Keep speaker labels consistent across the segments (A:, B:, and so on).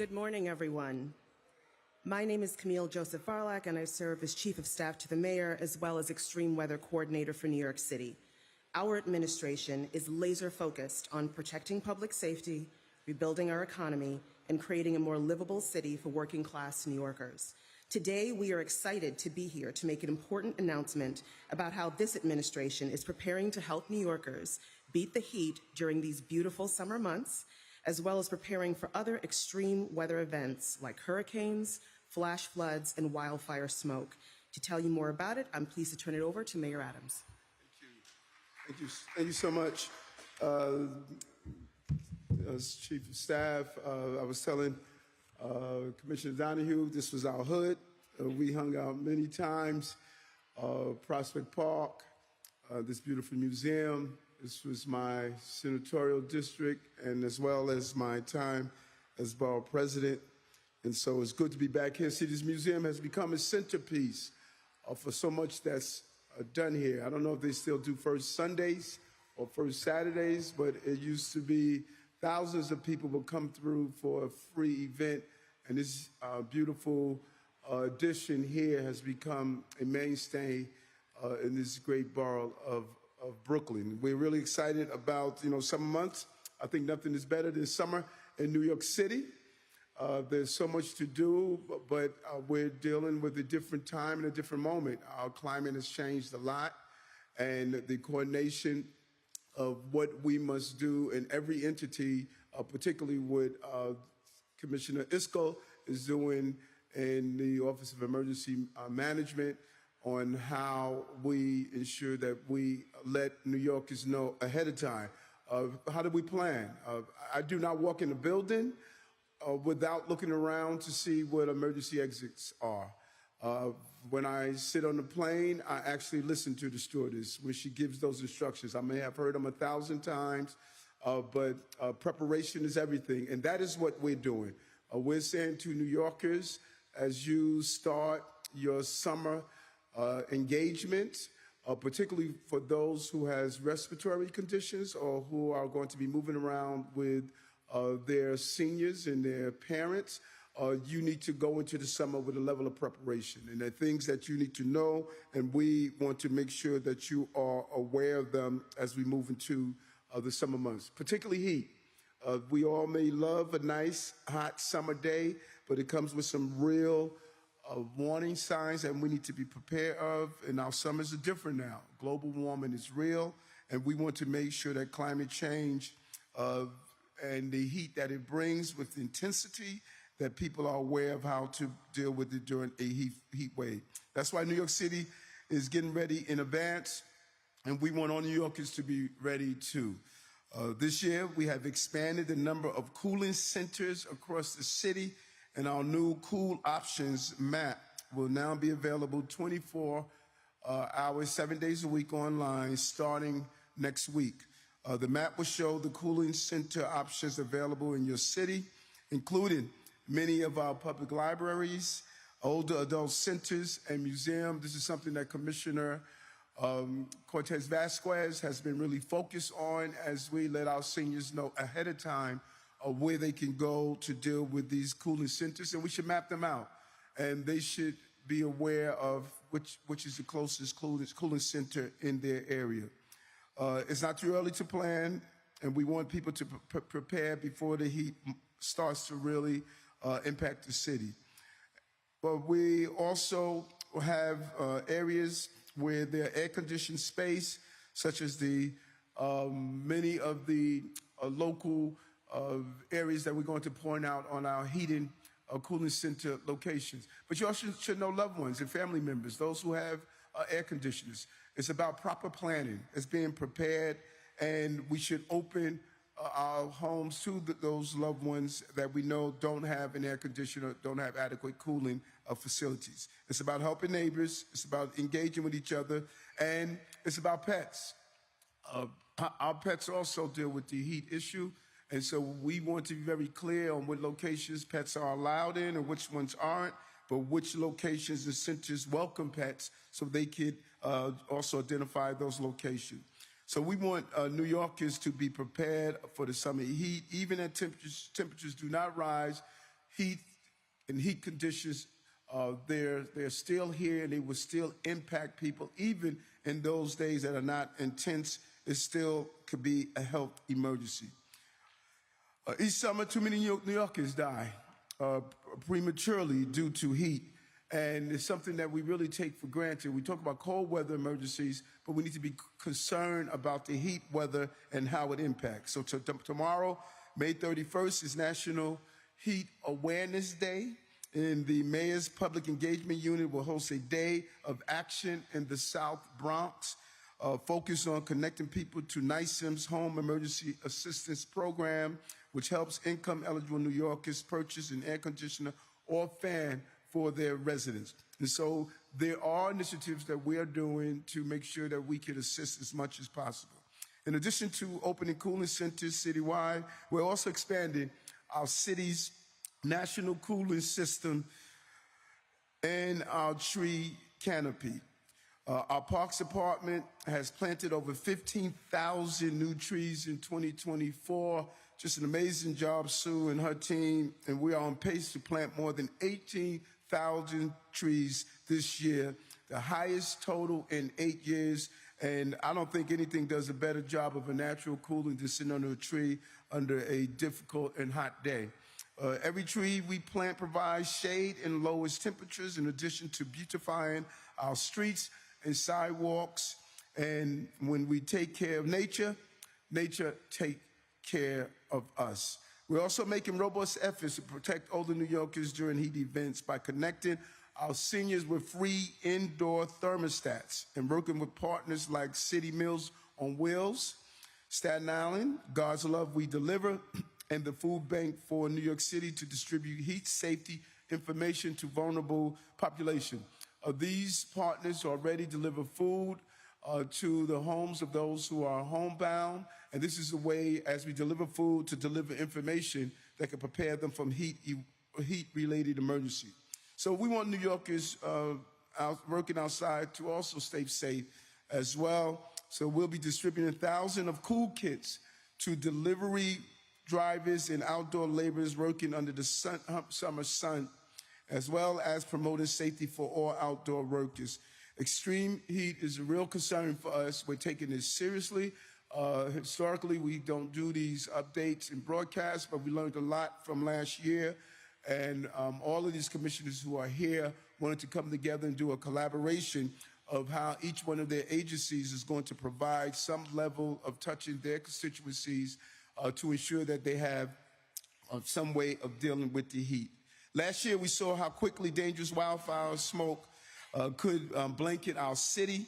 A: Good morning, everyone. My name is Camille Joseph Varlak, and I serve as Chief of Staff to the Mayor, as well as Extreme Weather Coordinator for New York City. Our administration is laser-focused on protecting public safety, rebuilding our economy, and creating a more livable city for working-class New Yorkers. Today, we are excited to be here to make an important announcement about how this administration is preparing to help New Yorkers beat the heat during these beautiful summer months, as well as preparing for other extreme weather events like hurricanes, flash floods, and wildfire smoke. To tell you more about it, I'm pleased to turn it over to Mayor Adams.
B: Thank you so much. As Chief of Staff, I was telling Commissioner Donahue, this was our hood. We hung out many times. Prospect Park, this beautiful museum. This was my senatorial district, and as well as my time as borough president. And so it's good to be back here. See, this museum has become a centerpiece for so much that's done here. I don't know if they still do first Sundays or first Saturdays, but it used to be thousands of people would come through for a free event. And this beautiful addition here has become a mainstay in this great borough of Brooklyn. We're really excited about, summer months. I think nothing is better than summer in New York City. There's so much to do, but we're dealing with a different time and a different moment. Our climate has changed a lot, and the coordination of what we must do in every entity, particularly what Commissioner Isco is doing in the Office of Emergency Management, on how we ensure that we let New Yorkers know ahead of time. How do we plan? I do not walk in a building without looking around to see what emergency exits are. When I sit on the plane, I actually listen to the stewardess when she gives those instructions. I may have heard them 1,000 times, but preparation is everything, and that is what we're doing. We're saying to New Yorkers, as you start your summer engagement, particularly for those who has respiratory conditions or who are going to be moving around with their seniors and their parents, you need to go into the summer with a level of preparation. And there are things that you need to know, and we want to make sure that you are aware of them as we move into the summer months, particularly heat. We all may love a nice, hot summer day, but it comes with some real warning signs that we need to be prepared of, and our summers are different now. Global warming is real, and we want to make sure that climate change and the heat that it brings with intensity, that people are aware of how to deal with it during a heat wave. That's why New York City is getting ready in advance, and we want all New Yorkers to be ready too. This year, we have expanded the number of cooling centers across the city, and our new Cool Options map will now be available 24 hours, 7 days a week online, starting next week. The map will show the cooling center options available in your city, including many of our public libraries, older adult centers, and museums. This is something that Commissioner Cortez Vasquez has been really focused on as we let our seniors know ahead of time where they can go to deal with these cooling centers, and we should map them out. And they should be aware of which is the closest cooling center in their area. It's not too early to plan, and we want people to prepare before the heat starts to really impact the city. But we also have areas where there are air-conditioned space, such as the many of the local areas that we're going to point out on our heating cooling center locations. But you also should know loved ones and family members, those who have air conditioners. It's about proper planning. It's being prepared, and we should open our homes to those loved ones that we know don't have an air conditioner, don't have adequate cooling facilities. It's about helping neighbors. It's about engaging with each other, and it's about pets. Our pets also deal with the heat issue. And so we want to be very clear on what locations pets are allowed in and which ones aren't, but which locations and centers welcome pets so they could also identify those locations. So we want New Yorkers to be prepared for the summer heat. Even if temperatures do not rise, heat and heat conditions, they're still here and they will still impact people. Even in those days that are not intense, it still could be a health emergency. Each summer, too many New Yorkers die prematurely due to heat. And it's something that we really take for granted. We talk about cold weather emergencies, but we need to be concerned about the heat weather and how it impacts. So tomorrow, May 31st, is National Heat Awareness Day. And the Mayor's Public Engagement Unit will host a day of action in the South Bronx, focused on connecting people to NYSEM's Home Emergency Assistance Program, which helps income-eligible New Yorkers purchase an air conditioner or fan for their residents. And so there are initiatives that we are doing to make sure that we can assist as much as possible. In addition to opening cooling centers citywide, we're also expanding our city's national cooling system and our tree canopy. Our Parks Department has planted over 15,000 new trees in 2024. Just an amazing job, Sue and her team. And we are on pace to plant more than 18,000 trees this year, the highest total in 8 years. And I don't think anything does a better job of a natural cooling than sitting under a tree under a difficult and hot day. Every tree we plant provides shade and lowers temperatures, in addition to beautifying our streets and sidewalks. And when we take care of nature, nature takes care of us. We're also making robust efforts to protect older New Yorkers during heat events by connecting our seniors with free indoor thermostats and working with partners like City Meals on Wheels, Staten Island, God's Love We Deliver, and the Food Bank for New York City to distribute heat safety information to vulnerable population. These partners already deliver food to the homes of those who are homebound, and this is a way, as we deliver food, to deliver information that can prepare them from heat-related emergency. So we want New Yorkers working outside to also stay safe as well. So we'll be distributing thousands of cool kits to delivery drivers and outdoor laborers working under the summer sun, as well as promoting safety for all outdoor workers. Extreme heat is a real concern for us. We're taking this seriously. Historically, we don't do these updates and broadcasts, but we learned a lot from last year. And all of these commissioners who are here wanted to come together and do a collaboration of how each one of their agencies is going to provide some level of touching their constituencies to ensure that they have some way of dealing with the heat. Last year, we saw how quickly dangerous wildfire smoke could blanket our city.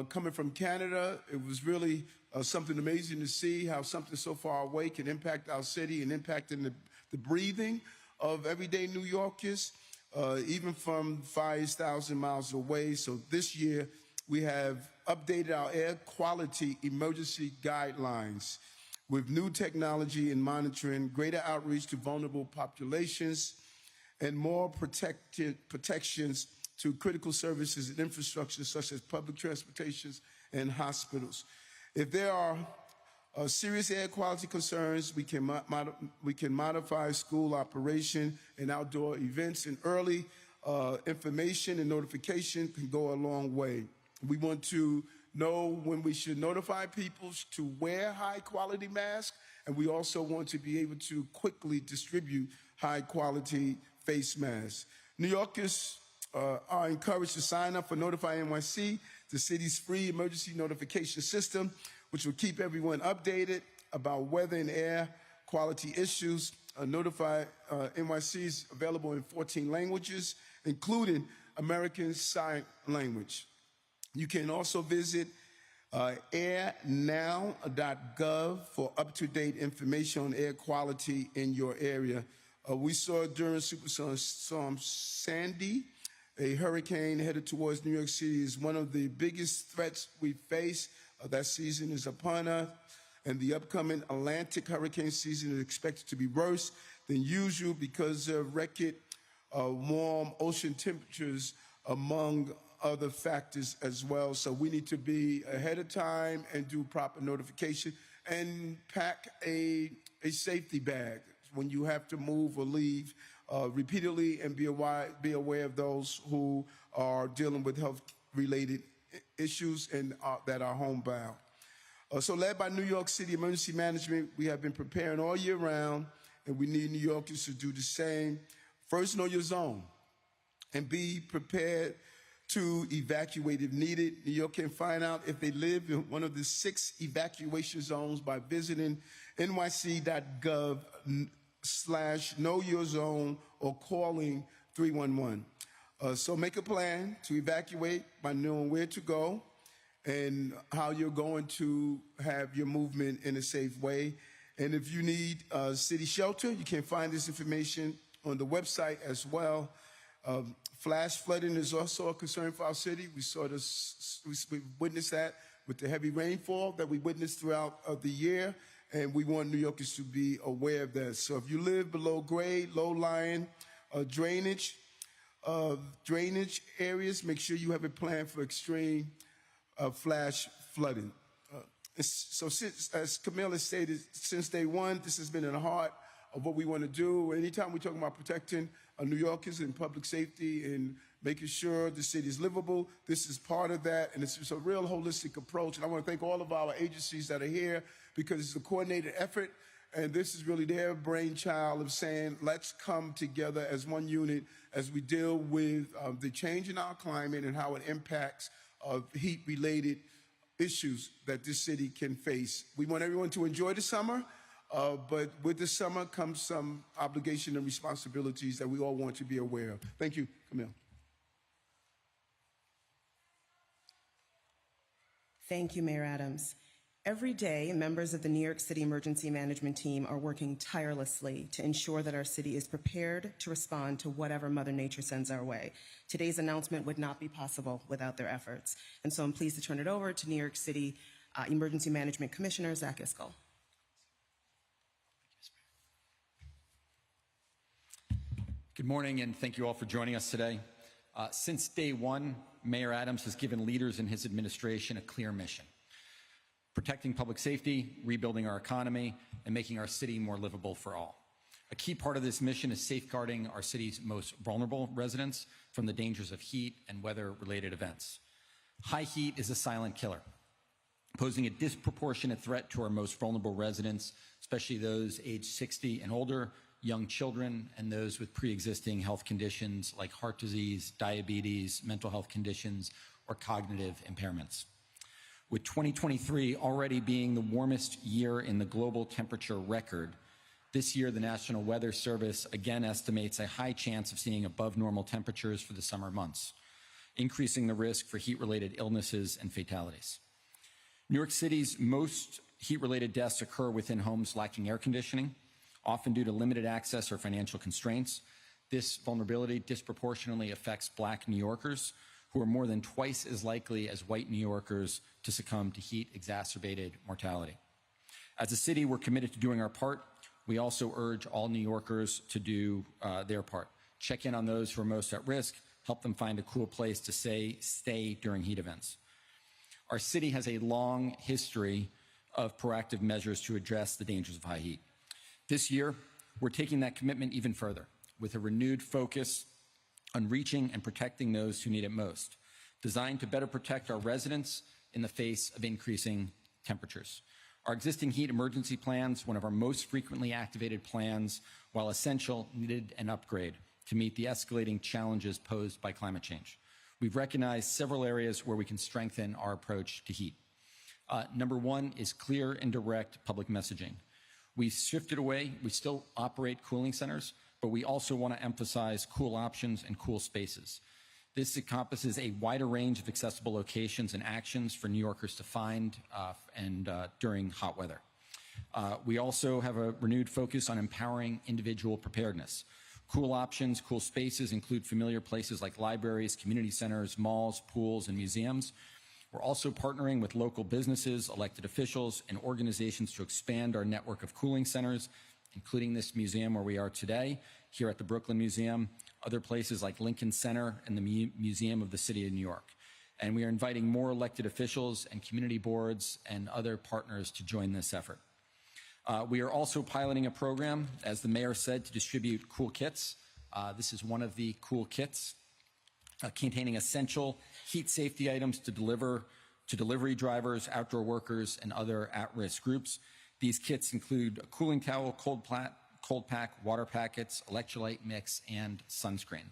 B: Coming from Canada, it was really something amazing to see how something so far away can impact our city and impacting the breathing of everyday New Yorkers, even from fires 1,000 miles away. So this year, we have updated our air quality emergency guidelines with new technology in monitoring, greater outreach to vulnerable populations, and more protections to critical services and infrastructure such as public transportations and hospitals. If there are serious air quality concerns, we can modify school operation and outdoor events, and early information and notification can go a long way. We want to know when we should notify people to wear high-quality masks, and we also want to be able to quickly distribute high-quality face masks. New Yorkers are encouraged to sign up for Notify NYC, the city's free emergency notification system, which will keep everyone updated about weather and air quality issues. Notify NYC is available in 14 languages, including American Sign Language. You can also visit airnow.gov for up-to-date information on air quality in your area. We saw during Superstorm Sandy, a hurricane headed towards New York City is one of the biggest threats we face. That season is upon us, and the upcoming Atlantic hurricane season is expected to be worse than usual because of record warm ocean temperatures, among other factors as well. So we need to be ahead of time and do proper notification and pack a safety bag when you have to move or leave repeatedly and be aware of those who are dealing with health-related issues and that are homebound. So led by New York City Emergency Management, we have been preparing all year round, and we need New Yorkers to do the same. First, know your zone, and be prepared to evacuate if needed. New York can find out if they live in one of the 6 evacuation zones by visiting nyc.gov/knowyourzone or calling 311. So make a plan to evacuate by knowing where to go and how you're going to have your movement in a safe way. And if you need city shelter, you can find this information on the website as well. Flash flooding is also a concern for our city. We witnessed that with the heavy rainfall that we witnessed throughout the year, and we want New Yorkers to be aware of that. So if you live below grade, low-lying drainage areas, make sure you have a plan for extreme flash flooding. So as Camille has stated, since day one, this has been in the heart of what we want to do. Anytime we're talking about protecting New Yorkers and public safety and making sure the city is livable, this is part of that, and it's just a real holistic approach. And I want to thank all of our agencies that are here because it's a coordinated effort, and this is really their brainchild of saying, let's come together as one unit as we deal with the change in our climate and how it impacts heat-related issues that this city can face. We want everyone to enjoy the summer, but with the summer comes some obligation and responsibilities that we all want to be aware of. Thank you, Camille.
A: Thank you, Mayor Adams. Every day, members of the New York City Emergency Management Team are working tirelessly to ensure that our city is prepared to respond to whatever Mother Nature sends our way. Today's announcement would not be possible without their efforts. And so I'm pleased to turn it over to New York City Emergency Management Commissioner Zach Iscol.
C: Good morning, and thank you all for joining us today. Since day one, Mayor Adams has given leaders in his administration a clear mission: protecting public safety, rebuilding our economy, and making our city more livable for all. A key part of this mission is safeguarding our city's most vulnerable residents from the dangers of heat and weather-related events. High heat is a silent killer, posing a disproportionate threat to our most vulnerable residents, especially those aged 60 and older, young children, and those with pre-existing health conditions like heart disease, diabetes, mental health conditions, or cognitive impairments. With 2023 already being the warmest year in the global temperature record, this year the National Weather Service again estimates a high chance of seeing above normal temperatures for the summer months, increasing the risk for heat-related illnesses and fatalities. New York City's most heat-related deaths occur within homes lacking air conditioning, often due to limited access or financial constraints. This vulnerability disproportionately affects Black New Yorkers, who are more than twice as likely as white New Yorkers to succumb to heat-exacerbated mortality. As a city, we're committed to doing our part. We also urge all New Yorkers to do their part. Check in on those who are most at risk, help them find a cool place to stay during heat events. Our city has a long history of proactive measures to address the dangers of high heat. This year, we're taking that commitment even further with a renewed focus on reaching and protecting those who need it most, designed to better protect our residents in the face of increasing temperatures. Our existing heat emergency plans, one of our most frequently activated plans, while essential, needed an upgrade to meet the escalating challenges posed by climate change. We've recognized several areas where we can strengthen our approach to heat. Number one is clear and direct public messaging. We've shifted away. We still operate cooling centers, but we also want to emphasize cool options and cool spaces. This encompasses a wider range of accessible locations and actions for New Yorkers to find during hot weather. We also have a renewed focus on empowering individual preparedness. Cool options, cool spaces include familiar places like libraries, community centers, malls, pools, and museums. We're also partnering with local businesses, elected officials, and organizations to expand our network of cooling centers, including this museum where we are today, here at the Brooklyn Museum, other places like Lincoln Center and the Museum of the City of New York. And we are inviting more elected officials and community boards and other partners to join this effort. We are also piloting a program, as the mayor said, to distribute cool kits This is one of the cool kits containing essential heat safety items to delivery drivers, outdoor workers, and other at-risk groups. These kits include a cooling towel, cold pack, water packets, electrolyte mix, and sunscreen.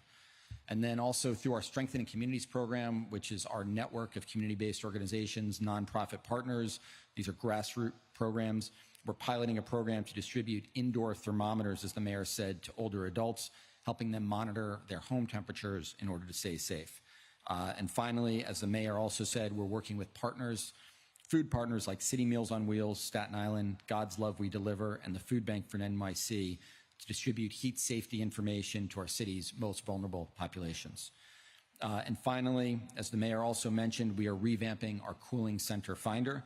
C: And then also through our Strengthening Communities program, which is our network of community-based organizations, nonprofit partners. These are grassroots programs. We're piloting a program to distribute indoor thermometers, as the mayor said, to older adults, helping them monitor their home temperatures in order to stay safe. And finally, as the mayor also said, we're working with partners, food partners like City Meals on Wheels, Staten Island, God's Love We Deliver, and the Food Bank for NYC to distribute heat safety information to our city's most vulnerable populations. And finally, as the mayor also mentioned, we are revamping our cooling center finder.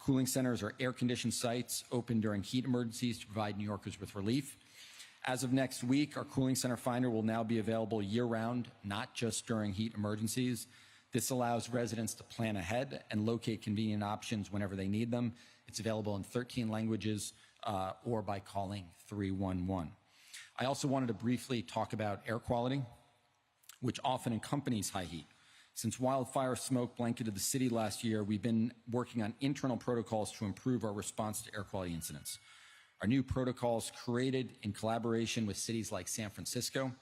C: Cooling centers are air-conditioned sites open during heat emergencies to provide New Yorkers with relief. As of next week, our cooling center finder will now be available year-round, not just during heat emergencies. This allows residents to plan ahead and locate convenient options whenever they need them. It's available in 13 languages or by calling 311. I also wanted to briefly talk about air quality, which often accompanies high heat. Since wildfire smoke blanketed the city last year, we've been working on internal protocols to improve our response to air quality incidents. Our new protocols, created in collaboration with cities like San Francisco,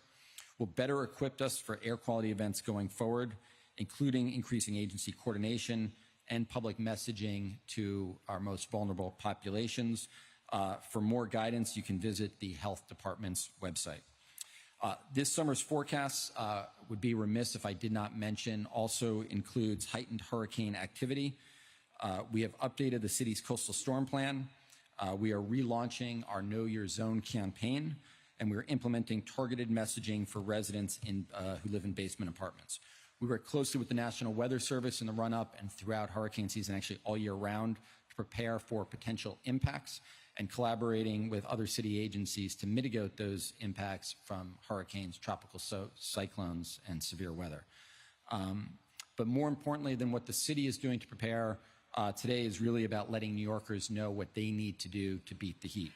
C: will better equip us for air quality events going forward, including increasing agency coordination and public messaging to our most vulnerable populations. For more guidance, you can visit the Health Department's website. This summer's forecast would be remiss if I did not mention also includes heightened hurricane activity. We have updated the city's coastal storm plan. We are relaunching our Know Your Zone campaign, and we're implementing targeted messaging for residents who live in basement apartments. We work closely with the National Weather Service in the run-up and throughout hurricane season, actually all year round, to prepare for potential impacts and collaborating with other city agencies to mitigate those impacts from hurricanes, tropical cyclones, and severe weather. But more importantly than what the city is doing to prepare, today is really about letting New Yorkers know what they need to do to beat the heat.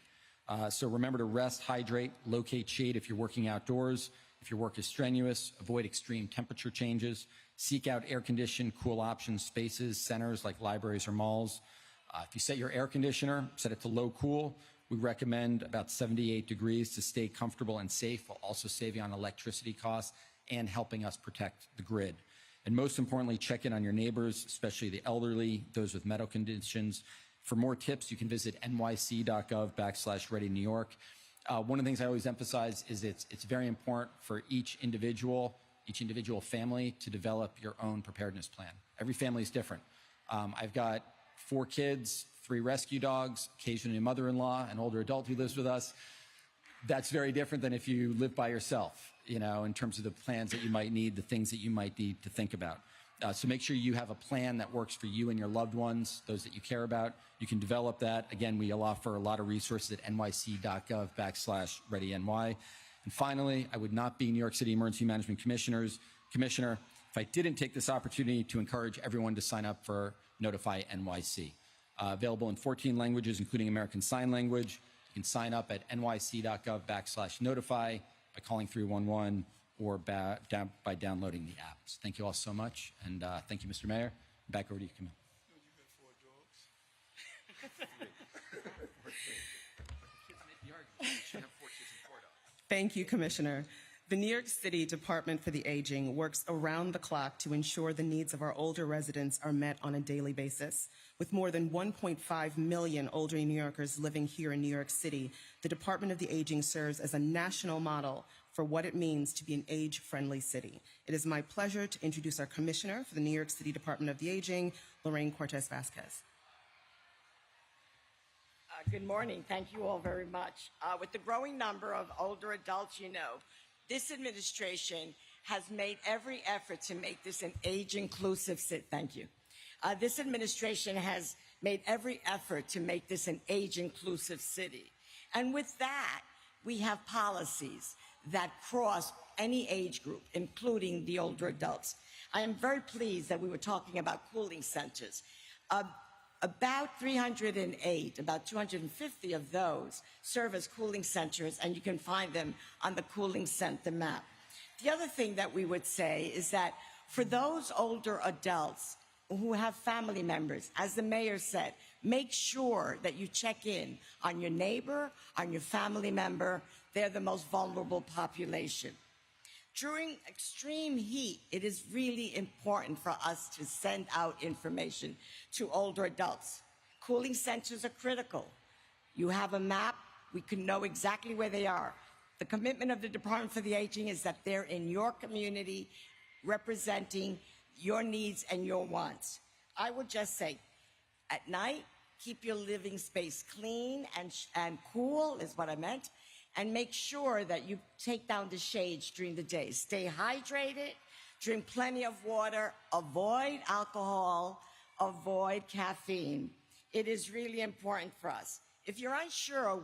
C: So remember to rest, hydrate, locate shade if you're working outdoors. If your work is strenuous, avoid extreme temperature changes. Seek out air-conditioned, cool options, spaces, centers like libraries or malls. If you set your air conditioner, set it to low cool. We recommend about 78 degrees to stay comfortable and safe while also saving on electricity costs and helping us protect the grid. And most importantly, check in on your neighbors, especially the elderly, those with medical conditions. For more tips, you can visit nyc.gov/readynewyork. One of the things I always emphasize is it's very important for each individual family to develop your own preparedness plan. Every family is different. I've got 4 kids, 3 rescue dogs, occasionally a mother-in-law, an older adult who lives with us. That's very different than if you live by yourself, you know, in terms of the plans that you might need, the things that you might need to think about. So make sure you have a plan that works for you and your loved ones, those that you care about. You can develop that. Again, we offer a lot of resources at nyc.gov/readyny. And finally, I would not be New York City Emergency Management Commissioner if I didn't take this opportunity to encourage everyone to sign up for Notify NYC. Available in 14 languages, including American Sign Language. You can sign up at nyc.gov/notify by calling 311 or by downloading the apps. Thank you all so much, and thank you, Mr. Mayor. Back over to you, Camille.
A: Thank you, Commissioner. The New York City Department for the Aging works around the clock to ensure the needs of our older residents are met on a daily basis. With more than 1.5 million older New Yorkers living here in New York City, the Department of the Aging serves as a national model for what it means to be an age-friendly city. It is my pleasure to introduce our Commissioner for the New York City Department of the Aging, Lorraine Cortez Vasquez.
D: Good morning. Thank you all very much. With the growing number of older adults, this administration has made every effort to make this an age-inclusive city. Thank you. This administration has made every effort to make this an age-inclusive city. And with that, we have policies that cross any age group, including the older adults. I am very pleased that we were talking about cooling centers. About 308, about 250 of those serve as cooling centers, and you can find them on the cooling center map. The other thing that we would say is that for those older adults who have family members, as the mayor said, make sure that you check in on your neighbor, on your family member. They're the most vulnerable population. During extreme heat, it is really important for us to send out information to older adults. Cooling centers are critical. You have a map, we can know exactly where they are. The commitment of the Department for the Aging is that they're in your community, representing your needs and your wants. I would just say, at night, keep your living space clean and cool, is what I meant, and make sure that you take down the shades during the day. Stay hydrated, drink plenty of water, avoid alcohol, avoid caffeine. It is really important for us. If you're unsure of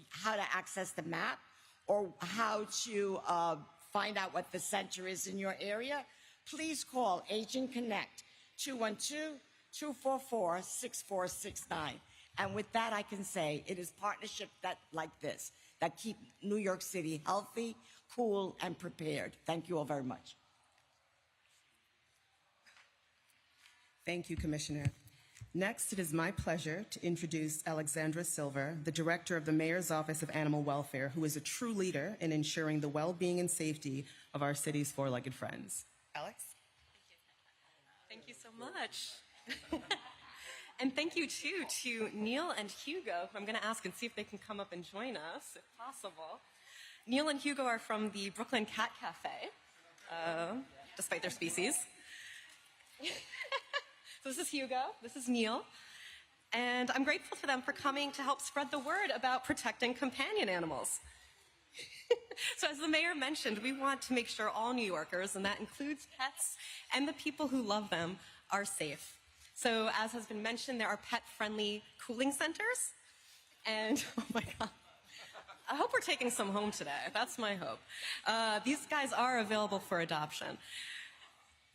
D: how to access the map or how to find out what the center is in your area, please call Aging Connect 212-244-6469. And with that, I can say it is partnerships like this that keep New York City healthy, cool, and prepared. Thank you all very much.
A: Thank you, Commissioner. Next, it is my pleasure to introduce Alexandra Silver, the Director of the Mayor's Office of Animal Welfare, who is a true leader in ensuring the well-being and safety of our city's four-legged friends. Alex?
E: Thank you so much. And thank you, too, to Neil and Hugo, who I'm going to ask and see if they can come up and join us, if possible. Neil and Hugo are from the Brooklyn Cat Cafe, despite their species. So this is Hugo, this is Neil, and I'm grateful to them for coming to help spread the word about protecting companion animals. So as the mayor mentioned, we want to make sure all New Yorkers, and that includes pets and the people who love them, are safe. So as has been mentioned, there are pet-friendly cooling centers, and oh my God, I hope we're taking some home today. That's my hope. These guys are available for adoption.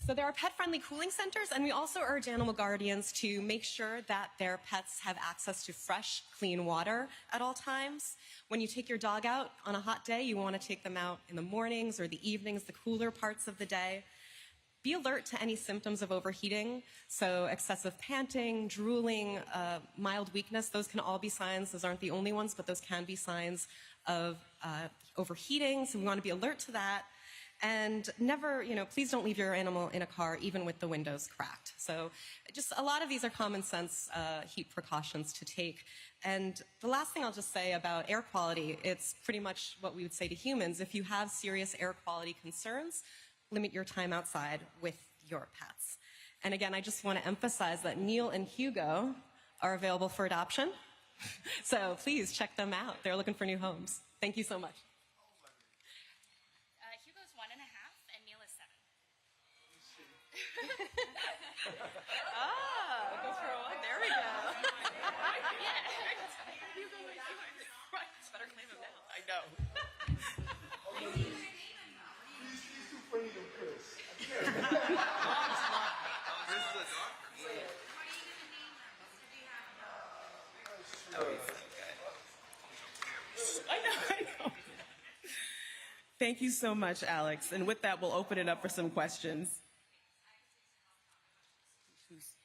E: So there are pet-friendly cooling centers, and we also urge animal guardians to make sure that their pets have access to fresh, clean water at all times. When you take your dog out on a hot day, you want to take them out in the mornings or the evenings, the cooler parts of the day. Be alert to any symptoms of overheating, so excessive panting, drooling, mild weakness. Those can all be signs. Those aren't the only ones, but those can be signs of overheating, so we want to be alert to that. And never, please don't leave your animal in a car, even with the windows cracked. So just a lot of these are common sense heat precautions to take. And the last thing I'll just say about air quality, it's pretty much what we would say to humans. If you have serious air quality concerns, limit your time outside with your pets. And again, I just want to emphasize that Neil and Hugo are available for adoption. So please check them out. They're looking for new homes. Thank you so much.
F: Hugo's 1.5 and Neil is 7.
E: Go for a walk. There we go. It's better claim him now.
D: I know. I know.
A: Thank you so much, Alex. And with that, we'll open it up for some questions.
E: Chris,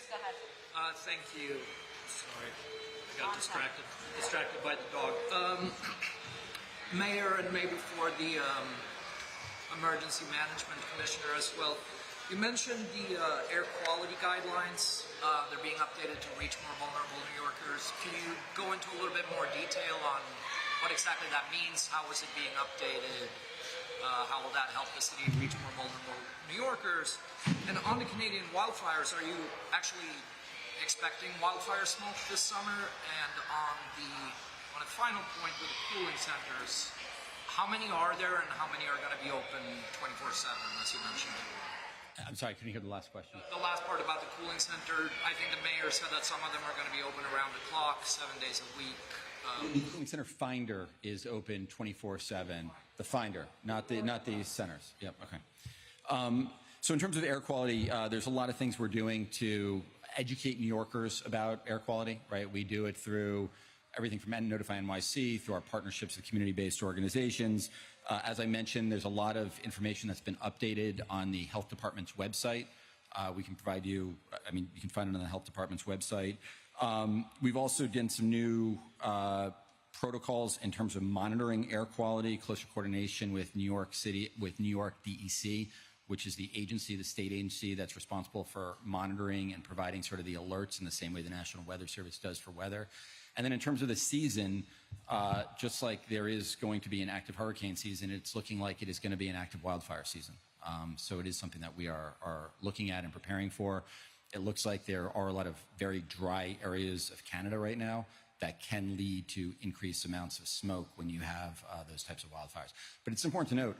E: go ahead.
G: Thank you. Sorry, I got distracted by the dog. Mayor, and maybe for the Emergency Management Commissioner as well, you mentioned the air quality guidelines. They're being updated to reach more vulnerable New Yorkers. Can you go into a little bit more detail on what exactly that means? How is it being updated? How will that help the city reach more vulnerable New Yorkers? And on the Canadian wildfires, are you actually expecting wildfire smoke this summer? And on a final point with the cooling centers, how many are there and how many are going to be open 24/7, as you mentioned?
C: I'm sorry, couldn't hear the last question.
G: The last part about the cooling center, I think the mayor said that some of them are going to be open around the clock, 7 days a week.
C: The cooling center finder is open 24/7. The finder, not the centers. Yep. Okay. So in terms of air quality, there's a lot of things we're doing to educate New Yorkers about air quality, right? We do it through everything from Notify NYC, through our partnerships with community-based organizations. As I mentioned, there's a lot of information that's been updated on the health department's website. We can provide you, you can find it on the health department's website. We've also done some new protocols in terms of monitoring air quality, closer coordination with New York City, with New York DEC, which is the agency, the state agency that's responsible for monitoring and providing sort of the alerts in the same way the National Weather Service does for weather. And then in terms of the season, just like there is going to be an active hurricane season, it's looking like it is going to be an active wildfire season. So it is something that we are looking at and preparing for. It looks like there are a lot of very dry areas of Canada right now that can lead to increased amounts of smoke when you have those types of wildfires. But it's important to note,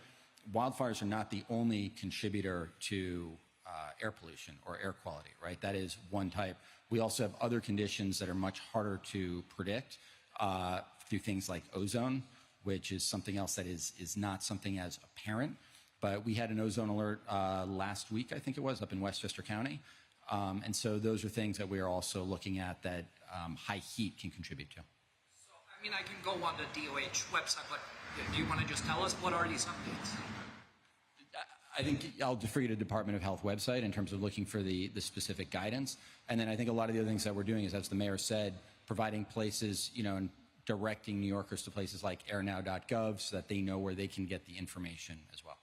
C: wildfires are not the only contributor to air pollution or air quality, right? That is one type. We also have other conditions that are much harder to predict through things like ozone, which is something else that is not something as apparent. But we had an ozone alert last week, I think it was, up in Westchester County. And so those are things that we are also looking at that high heat can contribute to.
G: So, I can go on the DOH website, but do you want to just tell us what are these updates?
C: I think I'll defer you to the Department of Health website in terms of looking for the specific guidance. And then I think a lot of the other things that we're doing is, as the mayor said, providing places, and directing New Yorkers to places like airnow.gov so that they know where they can get the information as well.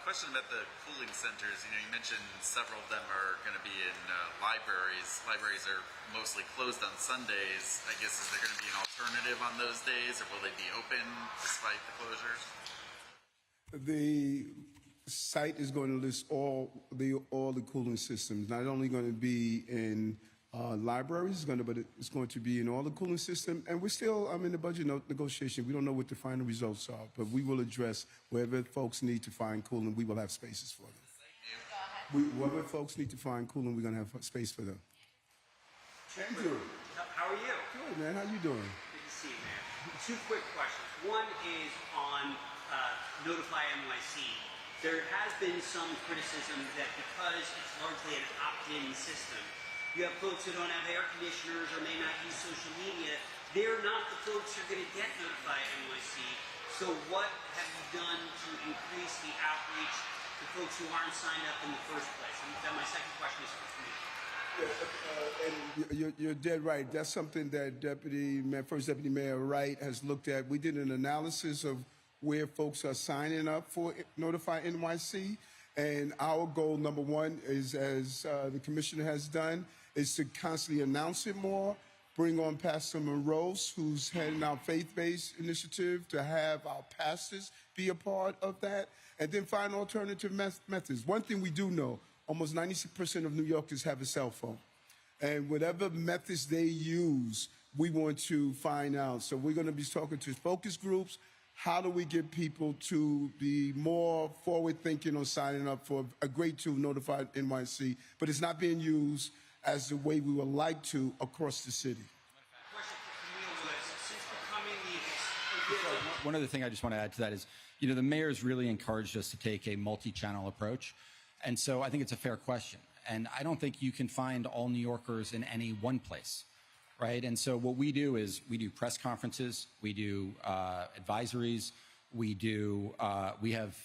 H: Question about the cooling centers. You mentioned several of them are going to be in libraries. Libraries are mostly closed on Sundays. I guess, is there going to be an alternative on those days, or will they be open despite the closures?
B: The site is going to list all the cooling systems. Not only going to be in libraries, but it's going to be in all the cooling system. And we're still in the budget negotiation. We don't know what the final results are, but we will address wherever folks need to find cooling. We will have spaces for them. Wherever folks need to find cooling, we're going to have space for them. Andrew.
I: How are you?
B: Good, man. How you doing?
I: Good to see you, man. Two quick questions. One is on Notify NYC. There has been some criticism that because it's largely an opt-in system, you have folks who don't have air conditioners or may not use social media. They're not the folks who are going to get Notify NYC. So what have you done to increase the outreach to folks who aren't signed up in the first place? And then my second question is for me.
B: And you're dead right. That's something that First Deputy Mayor Wright has looked at. We did an analysis of where folks are signing up for Notify NYC. And our goal, number one, is, as the commissioner has done, is to constantly announce it more, bring on Pastor Monroe, who's heading our faith-based initiative, to have our pastors be a part of that, and then find alternative methods. One thing we do know, almost 96% of New Yorkers have a cell phone. And whatever methods they use, we want to find out. So we're going to be talking to focus groups. How do we get people to be more forward-thinking on signing up for a great tool, Notify NYC, but it's not being used as the way we would like to across the city.
C: One other thing I just want to add to that is, the mayor's really encouraged us to take a multi-channel approach. And so I think it's a fair question. And I don't think you can find all New Yorkers in any one place, right? And so what we do is we do press conferences, we do advisories, we have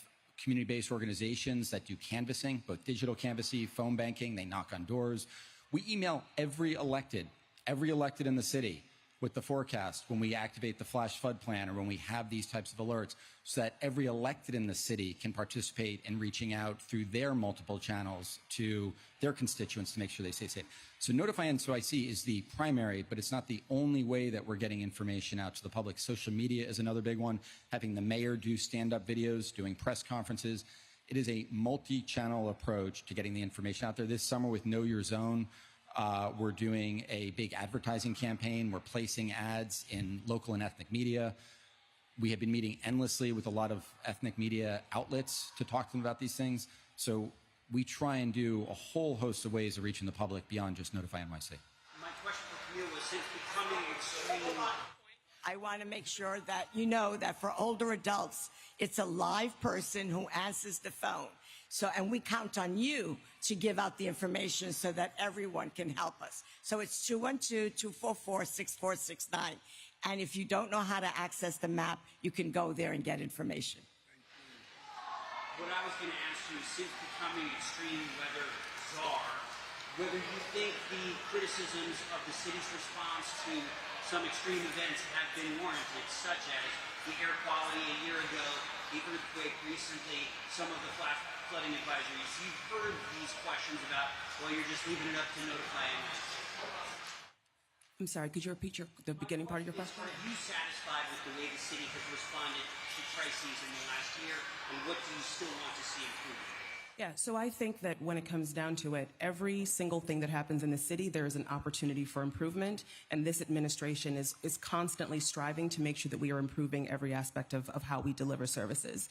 C: community-based organizations that do canvassing, both digital canvassing, phone banking, they knock on doors. We email every elected in the city with the forecast when we activate the flash flood plan or when we have these types of alerts, so that every elected in the city can participate in reaching out through their multiple channels to their constituents to make sure they stay safe. So Notify NYC is the primary, but it's not the only way that we're getting information out to the public. Social media is another big one, having the mayor do stand-up videos, doing press conferences. It is a multi-channel approach to getting the information out there. This summer with Know Your Zone, we're doing a big advertising campaign. We're placing ads in local and ethnic media. We have been meeting endlessly with a lot of ethnic media outlets to talk to them about these things. So we try and do a whole host of ways of reaching the public beyond just Notify NYC.
I: My question for Camille was, since becoming extreme...
D: I want to make sure that you know that for older adults, it's a live person who answers the phone. So, and we count on you to give out the information so that everyone can help us. So it's 212-244-6469. And if you don't know how to access the map, you can go there and get information.
I: What I was going to ask you is, since becoming extreme weather czar, whether you think the criticisms of the city's response to some extreme events have been warranted, such as the air quality a year ago, the earthquake recently, some of the flash flooding advisories. You've heard these questions about, well, you're just leaving it up to notify NYC.
A: I'm sorry, could you repeat the beginning part of your question?
I: Are you satisfied with the way the city has responded to crises in the last year, and what do you still want to see improved?
A: Yeah, so I think that when it comes down to it, every single thing that happens in the city, there is an opportunity for improvement, and this administration is constantly striving to make sure that we are improving every aspect of how we deliver services.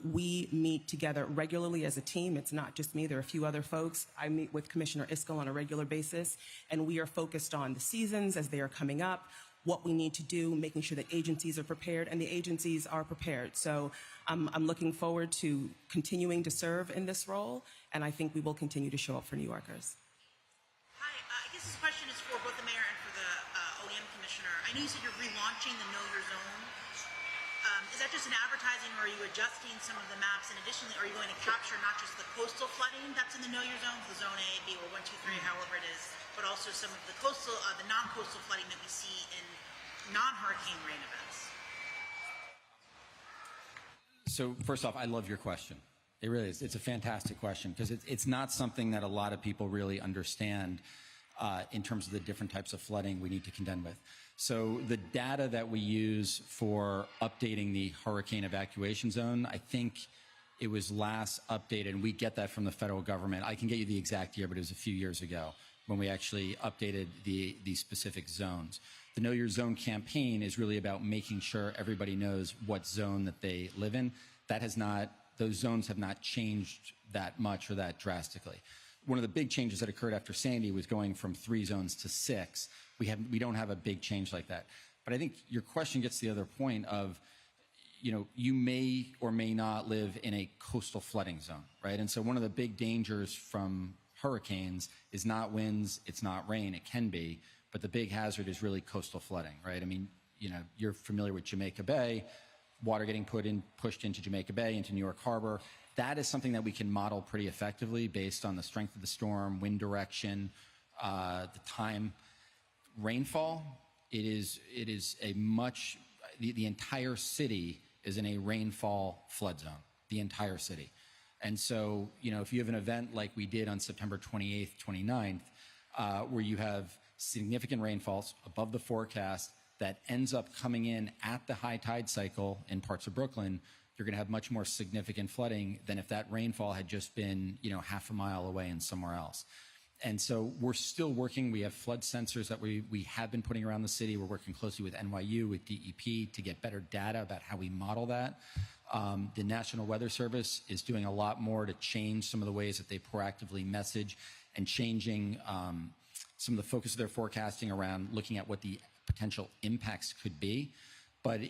A: We meet together regularly as a team. It's not just me. There are a few other folks. I meet with Commissioner Iskel on a regular basis, and we are focused on the seasons as they are coming up, what we need to do, making sure that agencies are prepared, and the agencies are prepared. So I'm looking forward to continuing to serve in this role, and I think we will continue to show up for New Yorkers.
J: Hi, I guess this question is for both the mayor and for the OEM commissioner. I know you said you're relaunching the Know Your Zone. Is that just an advertising, or are you adjusting some of the maps? And additionally, are you going to capture not just the coastal flooding that's in the Know Your Zones, the Zone A, B, or 1, 2, 3, however it is, but also some of the coastal, the non-coastal flooding that we see in non-hurricane rain events?
C: So first off, I love your question. It really is. It's a fantastic question because it's not something that a lot of people really understand in terms of the different types of flooding we need to contend with. So the data that we use for updating the hurricane evacuation zone, I think it was last updated, and we get that from the federal government. I can get you the exact year, but it was a few years ago when we actually updated the specific zones. The Know Your Zone campaign is really about making sure everybody knows what zone that they live in. That has not, those zones have not changed that much or that drastically. One of the big changes that occurred after Sandy was going from 3 zones to 6. We don't have a big change like that. But I think your question gets to the other point of, you know, you may or may not live in a coastal flooding zone, right? And so one of the big dangers from hurricanes is not winds, it's not rain, it can be, but the big hazard is really coastal flooding, right? I mean, you know, you're familiar with Jamaica Bay, water getting pushed into Jamaica Bay, into New York Harbor. That is something that we can model pretty effectively based on the strength of the storm, wind direction, the time. Rainfall, it is a much, the entire city is in a rainfall flood zone, the entire city. And so, you know, if you have an event like we did on September 28th, 29th, where you have significant rainfalls above the forecast that ends up coming in at the high tide cycle in parts of Brooklyn, you're going to have much more significant flooding than if that rainfall had just been, you know, half a mile away and somewhere else. And so we're still working. We have flood sensors that we have been putting around the city. We're working closely with NYU, with DEP to get better data about how we model that. The National Weather Service is doing a lot more to change some of the ways that they proactively message and changing some of the focus of their forecasting around looking at what the potential impacts could be. But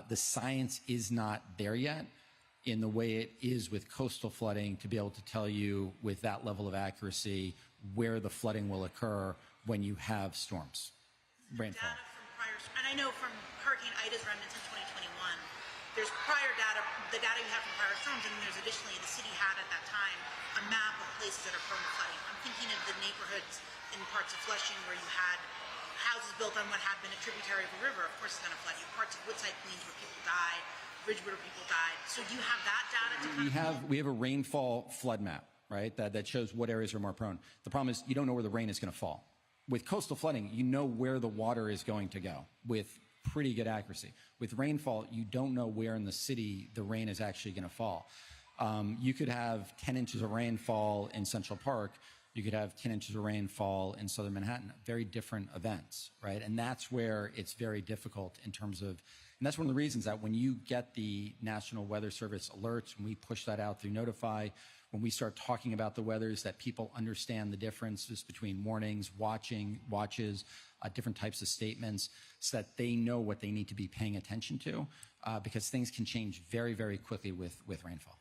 C: the science is not there yet in the way it is with coastal flooding to be able to tell you with that level of accuracy where the flooding will occur when you have storms, rainfall.
J: Data from prior, and I know from Hurricane Ida's remnants in 2021, there's prior data, the data you have from prior storms, and then there's additionally, the city had at that time a map of places that are prone to flooding. I'm thinking of the neighborhoods in parts of Flushing where you had houses built on what had been a tributary of a river. Of course it's going to flood you. Parts of Woodside, Queens where people died, Ridgewood where people died. So do you have that data to
C: We have a rainfall flood map, right, that shows what areas are more prone. The problem is you don't know where the rain is going to fall. With coastal flooding, you know where the water is going to go with pretty good accuracy. With rainfall, you don't know where in the city the rain is actually going to fall. You could have 10 inches of rainfall in Central Park. You could have 10 inches of rainfall in southern Manhattan. Very different events, right? And that's where it's very difficult in terms of And that's one of the reasons that when you get the National Weather Service alerts, when we push that out through Notify, when we start talking about the weathers, that people understand the differences between warnings, watches, different types of statements, so that they know what they need to be paying attention to, because things can change very, very quickly with rainfall.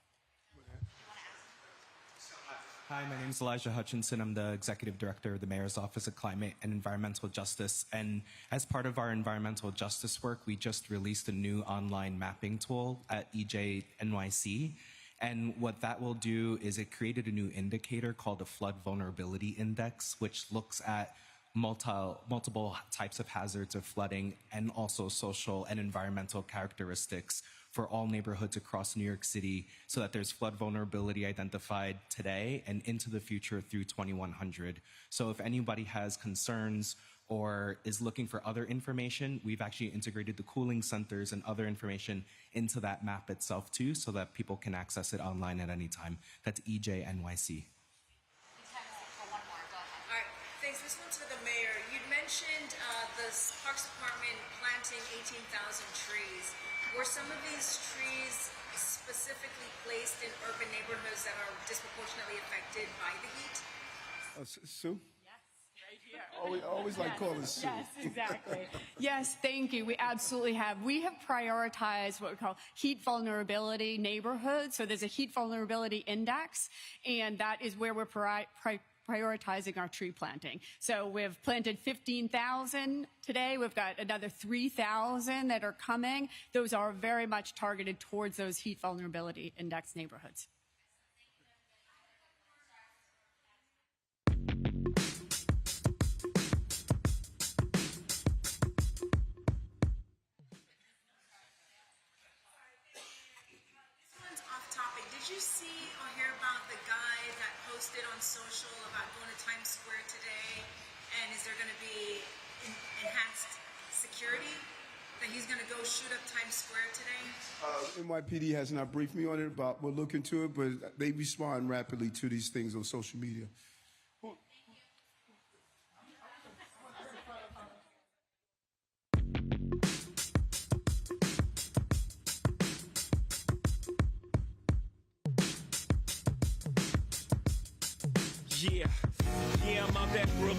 K: Hi, my name is Elijah Hutchinson. I'm the Executive Director of the Mayor's Office of Climate and Environmental Justice. And as part of our environmental justice work, we just released a new online mapping tool at EJ NYC. And what that will do is it created a new indicator called a Flood Vulnerability Index, which looks at multiple types of hazards of flooding and also social and environmental characteristics for all neighborhoods across New York City, so that there's flood vulnerability identified today and into the future through 2100. So if anybody has concerns or is looking for other information, we've actually integrated the cooling centers and other information into that map itself too, so that people can access it online at any time. That's EJ NYC.
F: One more, go ahead.
L: All right, thanks. This one's for the mayor. You'd mentioned the Parks Department planting 18,000 trees. Were some of these trees specifically placed in urban neighborhoods that are disproportionately affected by the heat?
B: Sue?
M: Yes, right here.
B: Always like calling Sue.
M: Yes, exactly. Yes, thank you. We absolutely have. We have prioritized what we call heat vulnerability neighborhoods. So there's a heat vulnerability index, and that is where we're prioritizing our tree planting. So we've planted 15,000 today. We've got another 3,000 that are coming. Those are very much targeted towards those heat vulnerability index neighborhoods.
L: Off topic, did you see or hear about the guy that posted on social about going to Times Square today? And is there going to be enhanced security? That he's going to go shoot up Times Square today?
B: NYPD has not briefed me on it, but we'll look into it. But they respond rapidly to these things on social media.
N: Yeah, I'm out that Brooklyn.